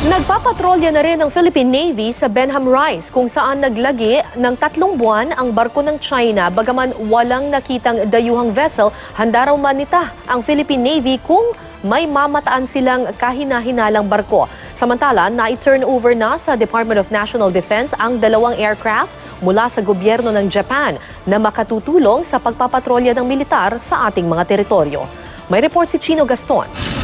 Nagpapatrolya na rin ang Philippine Navy sa Benham Rice kung saan naglagi ng 3 buwan ang barko ng China bagaman walang nakitang dayuhang vessel. Handa raw manita ang Philippine Navy kung may mamataan silang kahina-hinalang barko. Samantala, na-turn over na sa Department of National Defense ang 2 aircraft mula sa gobyerno ng Japan na makatutulong sa pagpapatrolya ng militar sa ating mga teritoryo. May report si Chino Gaston.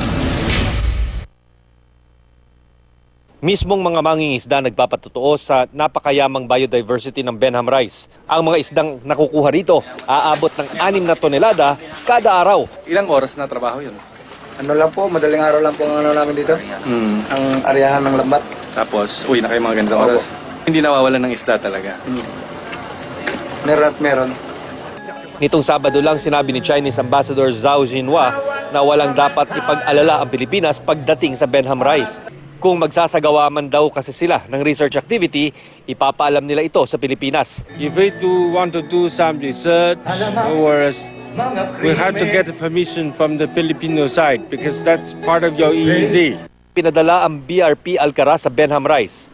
Mismong mga mangingisda nagpapatotoo sa napakayamang biodiversity ng Benham Rice. Ang mga isdang nakukuha rito aabot ng 6 na tonelada kada araw. Ilang oras na trabaho yun? Ano lang po, madaling araw lang po ang ano namin dito. Ang aryahan ng lambat. Tapos, uwi na kayo mga ganitong oras. Hindi nawawalan ng isda talaga. Meron at meron. Nitong Sabado lang sinabi ni Chinese Ambassador Zhao Jinhua na walang dapat ipag-alala ang Pilipinas pagdating sa Benham Rice. Kung magsasagawa man daw kasi sila ng research activity, ipapaalam nila ito sa Pilipinas. If we want to do some research, or we have to get permission from the Filipino side because that's part of your EEZ. Pinadala ang BRP Alcaraz sa Benham Rice,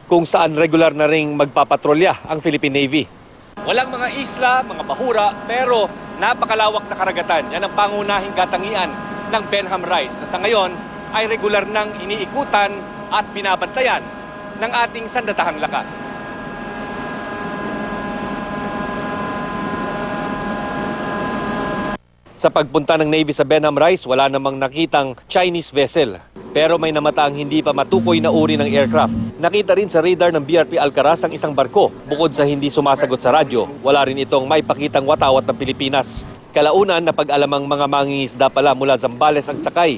kung saan regular na ring magpapatrolya ang Philippine Navy. Walang mga isla, mga bahura, pero napakalawak na karagatan. Yan ang pangunahing katangian ng Benham Rice na sa ngayon ay regular nang iniikutan at binabantayan ng ating sandatahang lakas. Sa pagpunta ng Navy sa Benham Rice, wala namang nakitang Chinese vessel. Pero may namataang hindi pa matukoy na uri ng aircraft. Nakita rin sa radar ng BRP Alcaraz ang isang barko. Bukod sa hindi sumasagot sa radyo, wala rin itong may pakitang watawat ng Pilipinas. Kalaunan na pag-alamang mga mangingisda pala mula Zambales ang sakay.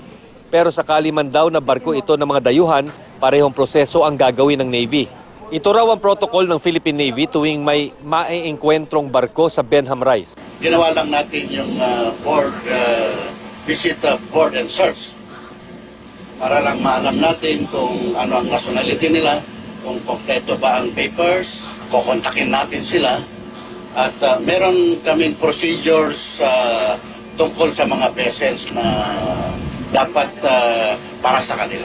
Pero sakali man daw na barko ito ng mga dayuhan, parehong proseso ang gagawin ng Navy. Ito raw ang protocol ng Philippine Navy tuwing may maiengkwentrong barko sa Benham Rice. Ginawa lang natin yung visit board and search para lang maalam natin kung ano ang nationality nila, kung kompleto ba ang papers, kukontakin natin sila at meron kaming procedures tungkol sa mga vessels na dapat para sa kanila.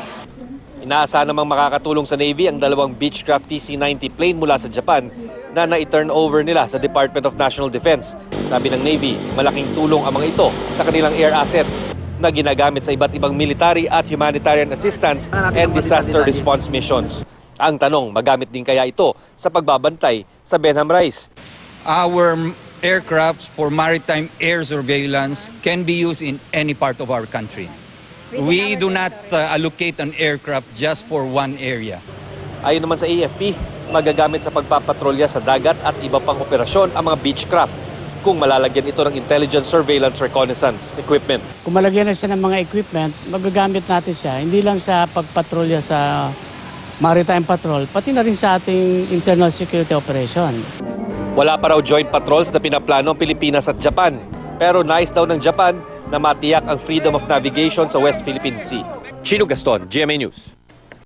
Inaasahan namang makakatulong sa Navy ang 2 Beechcraft TC-90 plane mula sa Japan na na-turn over nila sa Department of National Defense. Sabi ng Navy, malaking tulong ang mga ito sa kanilang air assets na ginagamit sa iba't ibang military at humanitarian assistance and disaster response missions. Ang tanong, magamit din kaya ito sa pagbabantay sa Benham Rice? Our aircrafts for maritime air surveillance can be used in any part of our country. We do not allocate an aircraft just for one area. Ayon naman sa AFP, magagamit sa pagpapatrolya sa dagat at iba pang operasyon ang mga Beechcraft kung malalagyan ito ng intelligence surveillance reconnaissance equipment. Kung malagyan na siya ng mga equipment, magagamit natin siya hindi lang sa pagpatrolya sa maritime patrol, pati na rin sa ating internal security operation. Wala pa raw joint patrols na pinaplano ang Pilipinas at Japan. Pero nais daw ng Japan na matiyak ang freedom of navigation sa West Philippine Sea. Chino Gaston, GMA News.